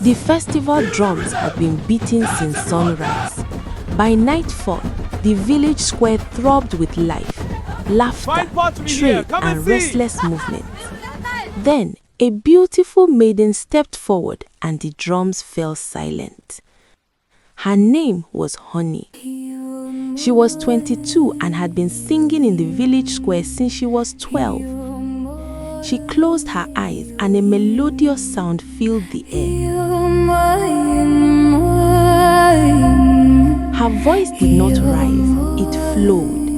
The festival drums had been beating since sunrise. By nightfall, the village square throbbed with life, laughter, trade, and restless movement. Then, a beautiful maiden stepped forward and the drums fell silent. Her name was Honey. She was 22 and had been singing in the village square since she was 12. She closed her eyes and a melodious sound filled the air. Her voice did not rise, it flowed.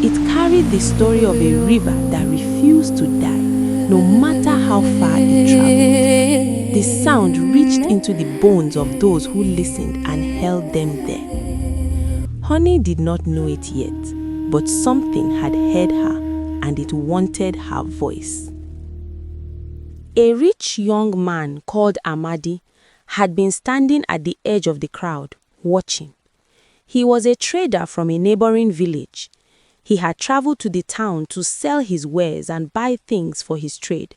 It carried the story of a river that refused to die, no matter how far it traveled. The sound reached into the bones of those who listened and held them there. Honey did not know it yet, but something had heard her and it wanted her voice. A rich young man called Amadi had been standing at the edge of the crowd, watching. He was a trader from a neighboring village. He had traveled to the town to sell his wares and buy things for his trade.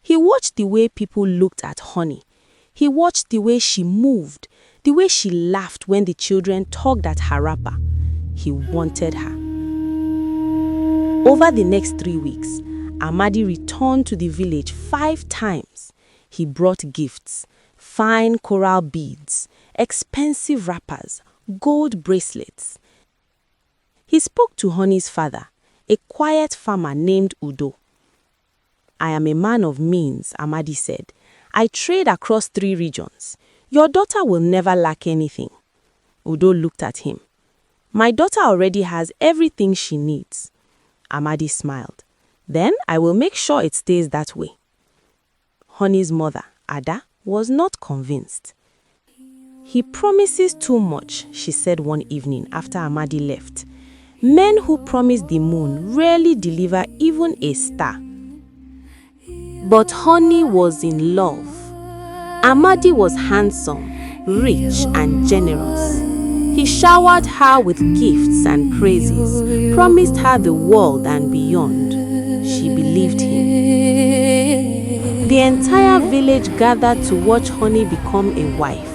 He watched the way people looked at Honey. He watched the way she moved, the way she laughed when the children tugged at her wrapper. He wanted her. Over the next 3 weeks, Amadi returned to the village 5 times. He brought gifts, fine coral beads, expensive wrappers, gold bracelets. He spoke to Honey's father, a quiet farmer named Udo. "I am a man of means," Amadi said. "I trade across 3 regions. Your daughter will never lack anything." Udo looked at him. "My daughter already has everything she needs." Amadi smiled. "Then I will make sure it stays that way." Honey's mother, Ada, was not convinced. "He promises too much," she said one evening after Amadi left. "Men who promise the moon rarely deliver even a star." But Honey was in love. Amadi was handsome, rich, and generous. He showered her with gifts and praises, promised her the world and beyond. She believed him. The entire village gathered to watch Honey become a wife.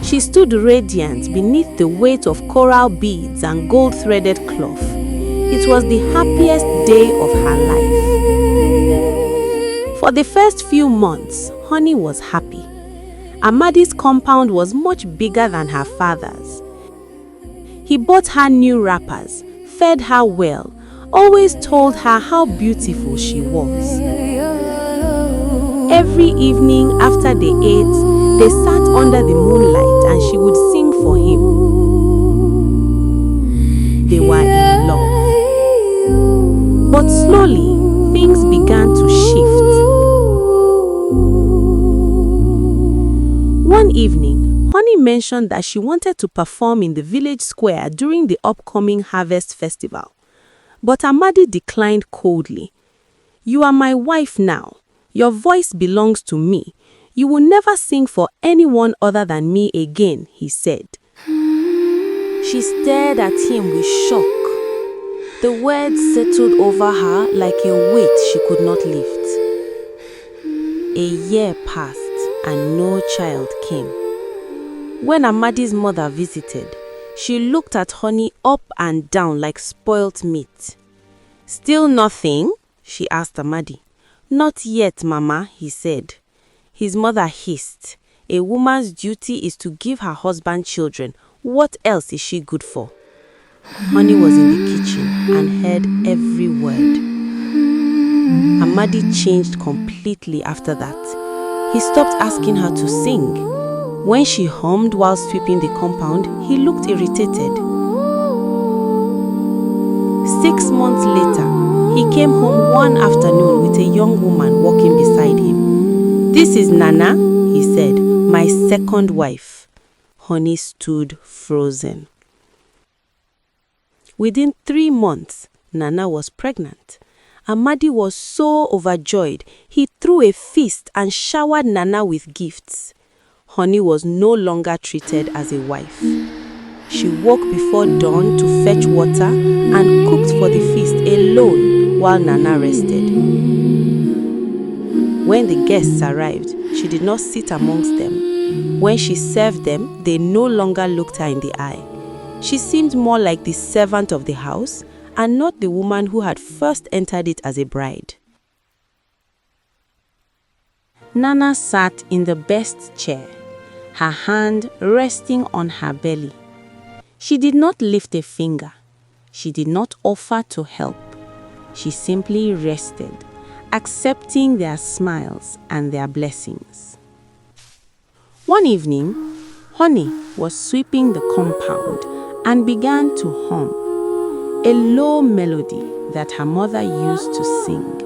She stood radiant beneath the weight of coral beads and gold-threaded cloth. It was the happiest day of her life. For the first few months, Honey was happy. Amadi's compound was much bigger than her father's. He bought her new wrappers, fed her well, always told her how beautiful she was. Every evening after they ate, they sat under the moonlight and she would sing for him. They were in love. But slowly, things began to shift. One evening, Honey mentioned that she wanted to perform in the village square during the upcoming harvest festival. But Amadi declined coldly. "You are my wife now. Your voice belongs to me. You will never sing for anyone other than me again," he said. She stared at him with shock. The words settled over her like a weight she could not lift. A year passed and no child came. When Amadi's mother visited, she looked at Honey up and down like spoilt meat. "Still nothing?" she asked Amadi. "Not yet, Mama," he said. His mother hissed. "A woman's duty is to give her husband children. What else is she good for?" Honey was in the kitchen and heard every word. Amadi changed completely after that. He stopped asking her to sing. When she hummed while sweeping the compound, he looked irritated. 6 months later, he came home one afternoon with a young woman walking beside him. "This is Nana," he said, "my second wife." Honey stood frozen. Within 3 months, Nana was pregnant. Amadi was so overjoyed, he threw a feast and showered Nana with gifts. Honey was no longer treated as a wife. She woke before dawn to fetch water and cooked for the feast alone while Nana rested. When the guests arrived, she did not sit amongst them. When she served them, they no longer looked her in the eye. She seemed more like the servant of the house and not the woman who had first entered it as a bride. Nana sat in the best chair, her hand resting on her belly. She did not lift a finger. She did not offer to help. She simply rested, accepting their smiles and their blessings. One evening, Honey was sweeping the compound and began to hum a low melody that her mother used to sing.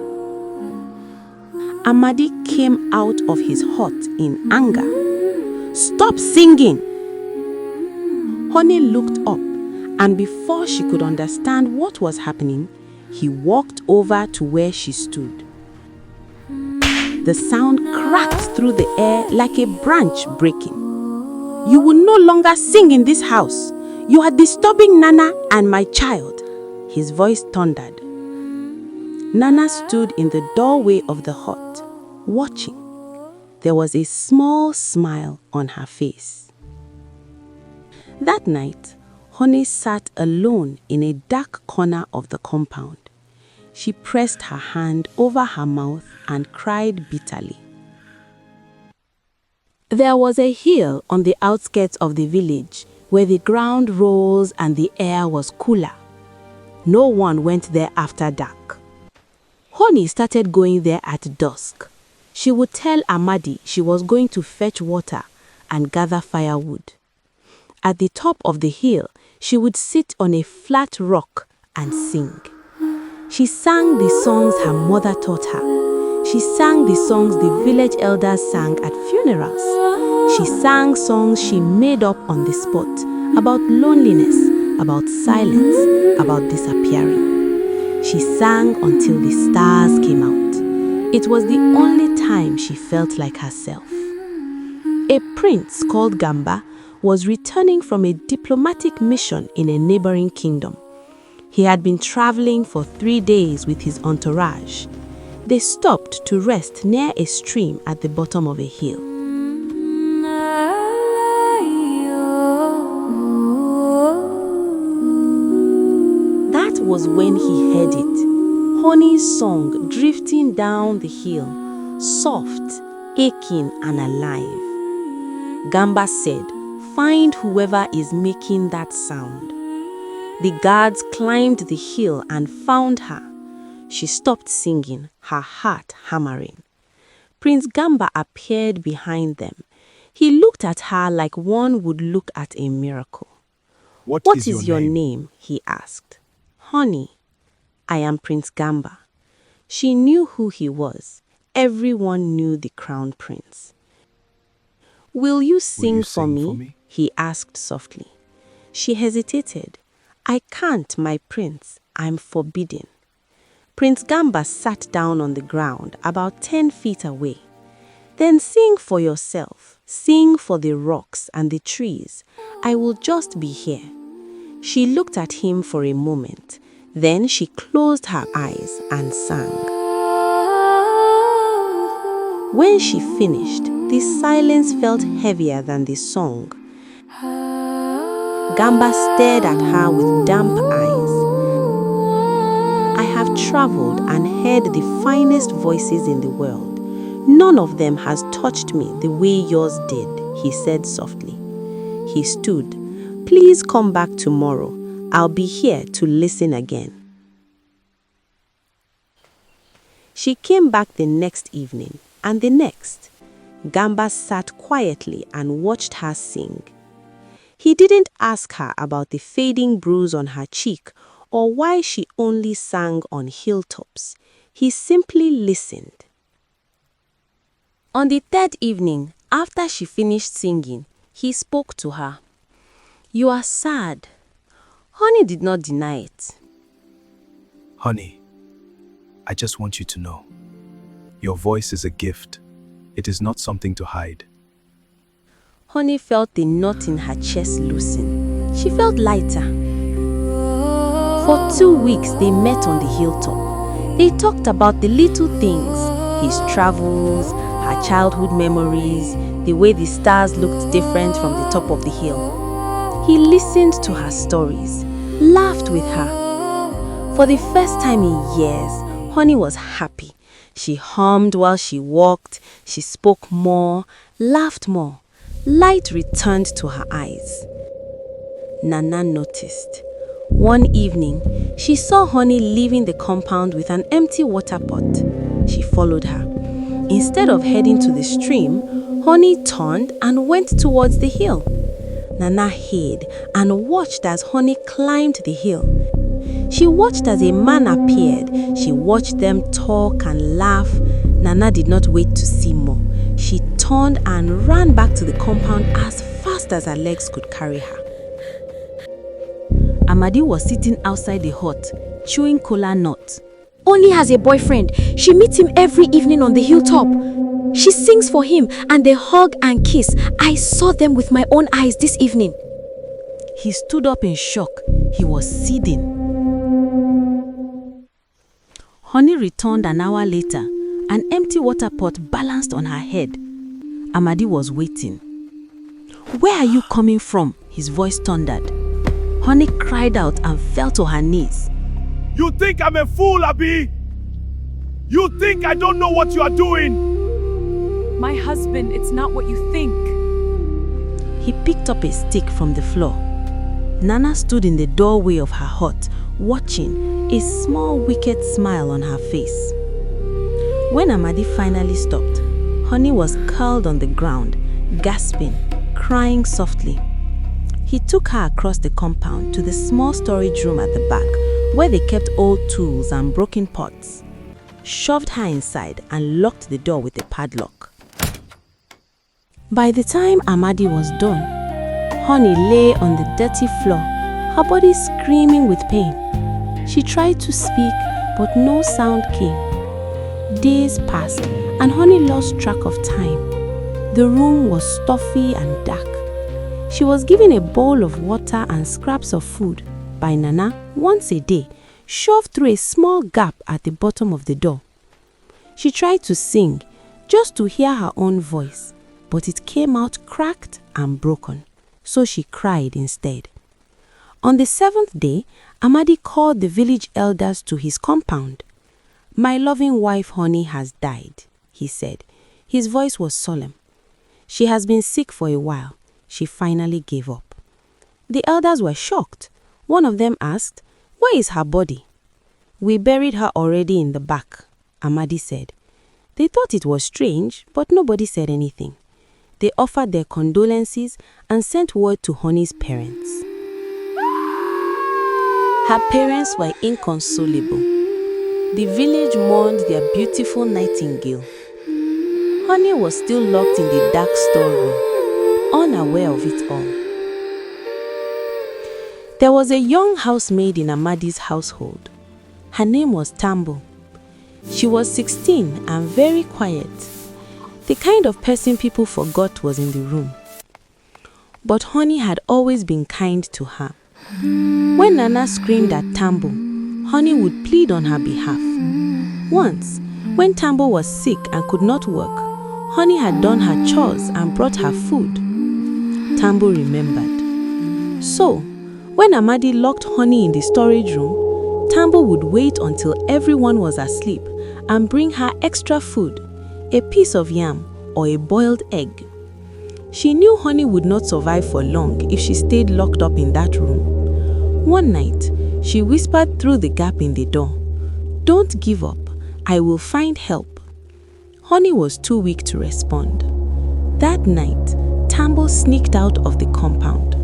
Amadi came out of his hut in anger. "Stop singing!" Honey looked up, and before she could understand what was happening, he walked over to where she stood. The sound cracked through the air like a branch breaking. "You will no longer sing in this house. You are disturbing Nana and my child," his voice thundered. Nana stood in the doorway of the hut, watching. There was a small smile on her face. That night, Honey sat alone in a dark corner of the compound. She pressed her hand over her mouth and cried bitterly. There was a hill on the outskirts of the village where the ground rose and the air was cooler. No one went there after dark. Honey started going there at dusk. She would tell Amadi she was going to fetch water and gather firewood. At the top of the hill, she would sit on a flat rock and sing. She sang the songs her mother taught her. She sang the songs the village elders sang at funerals. She sang songs she made up on the spot about loneliness, about silence, about disappearing. She sang until the stars came out. It was the only time she felt like herself. A prince called Gamba was returning from a diplomatic mission in a neighboring kingdom. He had been traveling for 3 days with his entourage. They stopped to rest near a stream at the bottom of a hill. That was when he heard it. Honey's song drifting down the hill, soft, aching and alive. Gamba said, "Find whoever is making that sound." The guards climbed the hill and found her. She stopped singing, her heart hammering. Prince Gamba appeared behind them. He looked at her like one would look at a miracle. What is your name? He asked. "Honey, I am Prince Gamba." She knew who he was. Everyone knew the crown prince. Will you sing for me? He asked softly. She hesitated. "I can't, my prince. I'm forbidden." Prince Gamba sat down on the ground about 10 feet away. "Then sing for yourself. Sing for the rocks and the trees. I will just be here." She looked at him for a moment. Then she closed her eyes and sang. When she finished, the silence felt heavier than the song. Gamba stared at her with damp eyes. "I have traveled and heard the finest voices in the world. None of them has touched me the way yours did," he said softly. He stood. "Please come back tomorrow. I'll be here to listen again." She came back the next evening and the next. Gamba sat quietly and watched her sing. He didn't ask her about the fading bruise on her cheek or why she only sang on hilltops. He simply listened. On the 3rd evening, after she finished singing, he spoke to her. "You are sad." Honey did not deny it. "Honey, I just want you to know, your voice is a gift. It is not something to hide." Honey felt the knot in her chest loosen. She felt lighter. For 2 weeks, they met on the hilltop. They talked about the little things, His travels, her childhood memories, the way the stars looked different from the top of the hill. He listened to her stories, laughed with her. For the first time in years, Honey was happy. She hummed while she walked, she spoke more, laughed more. Light returned to her eyes. Nana noticed. One evening, she saw Honey leaving the compound with an empty water pot. She followed her. Instead of heading to the stream, Honey turned and went towards the hill. Nana hid and watched as Honey climbed the hill. She watched as a man appeared. She watched them talk and laugh. Nana did not wait to see more. She turned and ran back to the compound as fast as her legs could carry her. Amadi was sitting outside the hut, chewing kola nuts. Honey has a boyfriend. She meets him every evening on the hilltop. She sings for him and they hug and kiss. I saw them with my own eyes this evening. He stood up in shock. He was seething. Honey returned an hour later, an empty water pot balanced on her head. Amadi was waiting. "Where are you coming from?" his voice thundered. Honey cried out and fell to her knees. You think I'm a fool, Abi? You think I don't know what you are doing? My husband, it's not what you think. He picked up a stick from the floor. Nana stood in the doorway of her hut, watching, a small wicked smile on her face. When Amadi finally stopped, Honey was curled on the ground, gasping, crying softly. He took her across the compound to the small storage room at the back, where they kept old tools and broken pots, shoved her inside and locked the door with a padlock. By the time Amadi was done, Honey lay on the dirty floor, her body screaming with pain. She tried to speak, but no sound came. Days passed, and Honey lost track of time. The room was stuffy and dark. She was given a bowl of water and scraps of food by Nana once a day, shoved through a small gap at the bottom of the door. She tried to sing, just to hear her own voice, but it came out cracked and broken, so she cried instead. On the 7th day, Amadi called the village elders to his compound. "My loving wife Honey has died," he said. His voice was solemn. "She has been sick for a while. She finally gave up." The elders were shocked. One of them asked, "Where is her body?" "We buried her already in the back," Amadi said. They thought it was strange, but nobody said anything. They offered their condolences and sent word to Honey's parents. Her parents were inconsolable. The village mourned their beautiful Nightingale. Honey was still locked in the dark storeroom, unaware of it all. There was a young housemaid in Amadi's household. Her name was Tambo. She was 16 and very quiet, the kind of person people forgot was in the room. But Honey had always been kind to her. When Nana screamed at Tambo, Honey would plead on her behalf. Once, when Tambo was sick and could not work, Honey had done her chores and brought her food. Tambo remembered. So, when Amadi locked Honey in the storage room, Tambo would wait until everyone was asleep and bring her extra food, a piece of yam or a boiled egg. She knew Honey would not survive for long if she stayed locked up in that room. One night, she whispered through the gap in the door, "Don't give up. I will find help." Honey was too weak to respond. That night, Tambo sneaked out of the compound.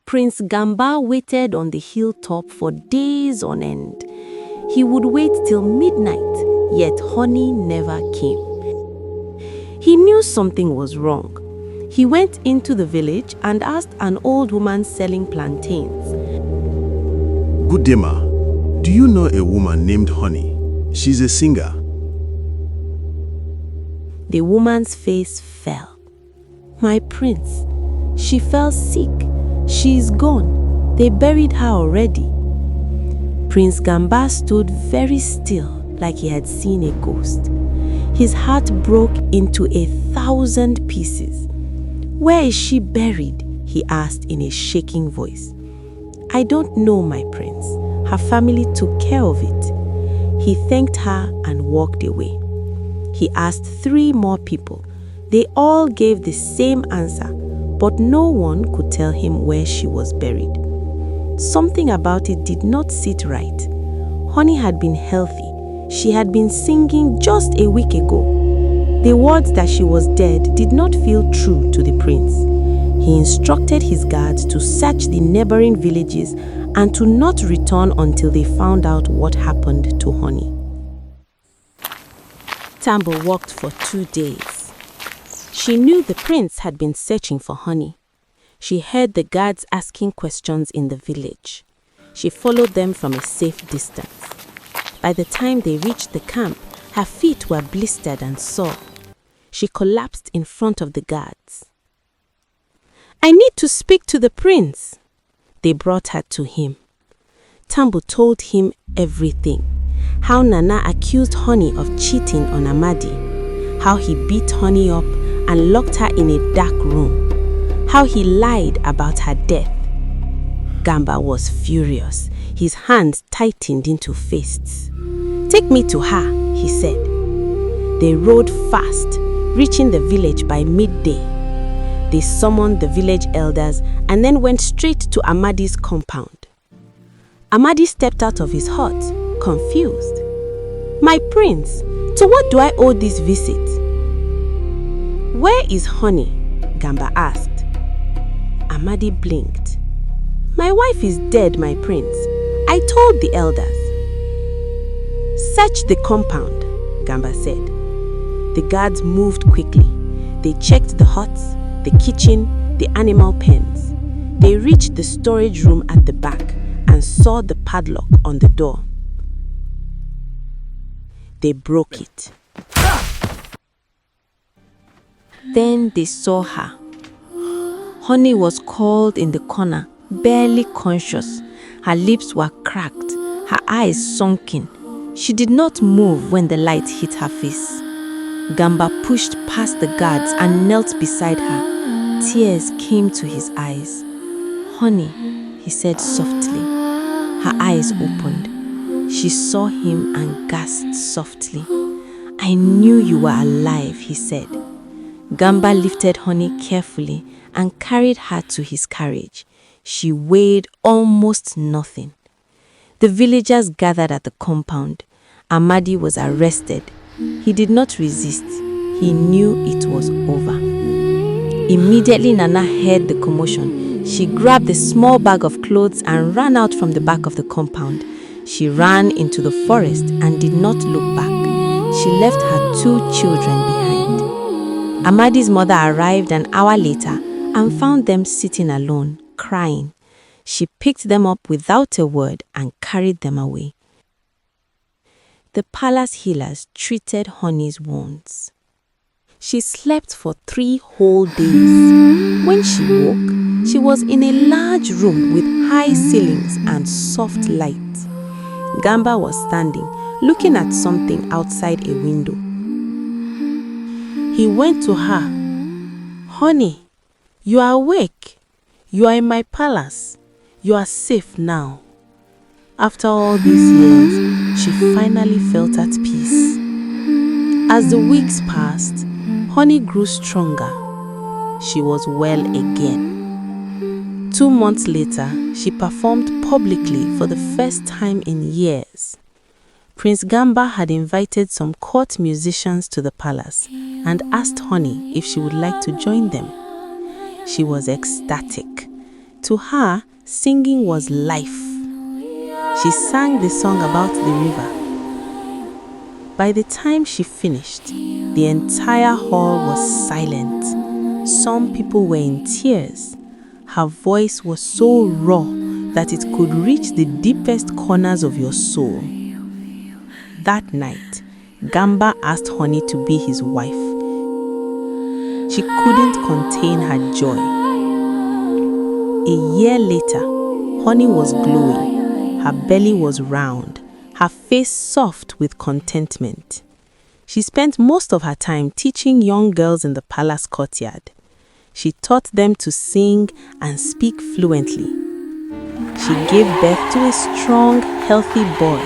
Prince Gamba waited on the hilltop for days on end. He would wait till midnight, yet Honey never came. He knew something was wrong. He went into the village and asked an old woman selling plantains. "Good day, ma. Do you know a woman named Honey? She's a singer." The woman's face fell. "My prince, she fell sick. She's gone. They buried her already." Prince Gamba stood very still like he had seen a ghost. His heart broke into 1,000 pieces. "Where is she buried?" he asked in a shaking voice. "I don't know, my prince. Her family took care of it." He thanked her and walked away. He asked 3 more people. They all gave the same answer, but no one could tell him where she was buried. Something about it did not sit right. Honey had been healthy. She had been singing just a week ago. The words that she was dead did not feel true to the prince. He instructed his guards to search the neighboring villages and to not return until they found out what happened to Honey. Tambo walked for 2 days. She knew the prince had been searching for Honey. She heard the guards asking questions in the village. She followed them from a safe distance. By the time they reached the camp, her feet were blistered and sore. She collapsed in front of the guards. "I need to speak to the prince." They brought her to him. Tambo told him everything. How Nana accused Honey of cheating on Amadi. How he beat Honey up and locked her in a dark room. How he lied about her death. Gamba was furious. His hands tightened into fists. "Take me to her," he said. They rode fast, reaching the village by midday. They summoned the village elders and then went straight to Amadi's compound. Amadi stepped out of his hut, confused. "My prince, to what do I owe this visit?" "Where is Honey?" Gamba asked. Amadi blinked. "My wife is dead, my prince. I told the elders." "Search the compound," Gamba said. The guards moved quickly. They checked the huts, the kitchen, the animal pens. They reached the storage room at the back and saw the padlock on the door. They broke it. Then they saw her. Honey was coiled in the corner, barely conscious. Her lips were cracked, her eyes sunken. She did not move when the light hit her face. Gamba pushed past the guards and knelt beside her. Tears came to his eyes. "Honey," he said softly. Her eyes opened. She saw him and gasped softly. "I knew you were alive," he said. Gamba lifted Honey carefully and carried her to his carriage. She weighed almost nothing. The villagers gathered at the compound. Amadi was arrested. He did not resist. He knew it was over. Immediately Nana heard the commotion. She grabbed the small bag of clothes and ran out from the back of the compound. She ran into the forest and did not look back. She left her 2 children behind. Amadi's mother arrived an hour later and found them sitting alone, crying. She picked them up without a word and carried them away. The palace healers treated Honey's wounds. She slept for 3 whole days. When she woke, she was in a large room with high ceilings and soft light. Gamba was standing, looking at something outside a window. He went to her. "Honey, you are awake. You are in my palace. You are safe now." After all these years, she finally felt at peace. As the weeks passed, Honey grew stronger. She was well again. 2 months later, she performed publicly for the first time in years. Prince Gamba had invited some court musicians to the palace and asked Honey if she would like to join them. She was ecstatic. To her, singing was life. She sang the song about the river. By the time she finished, the entire hall was silent. Some people were in tears. Her voice was so raw that it could reach the deepest corners of your soul. That night, Gamba asked Honey to be his wife. She couldn't contain her joy. A year later, Honey was glowing. Her belly was round. her face soft with contentment. She spent most of her time teaching young girls in the palace courtyard. She taught them to sing and speak fluently. She gave birth to a strong, healthy boy.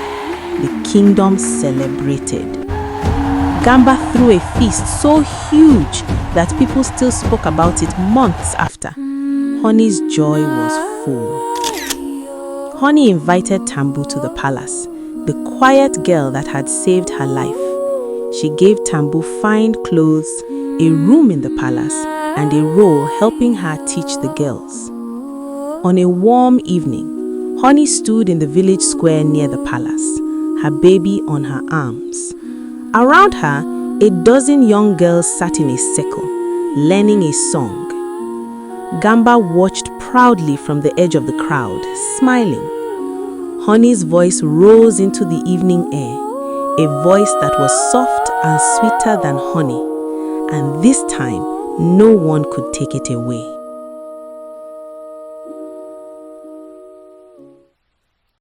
The kingdom celebrated. Gamba threw a feast so huge that people still spoke about it months after. Honey's joy was full. Honey invited Tambu to the palace, the quiet girl that had saved her life. She gave Tambu fine clothes, a room in the palace, and a role helping her teach the girls. On a warm evening, Honey stood in the village square near the palace, her baby on her arms. Around her, a dozen young girls sat in a circle, learning a song. Gamba watched proudly from the edge of the crowd, smiling. Honey's voice rose into the evening air, a voice that was soft and sweeter than honey, and this time no one could take it away.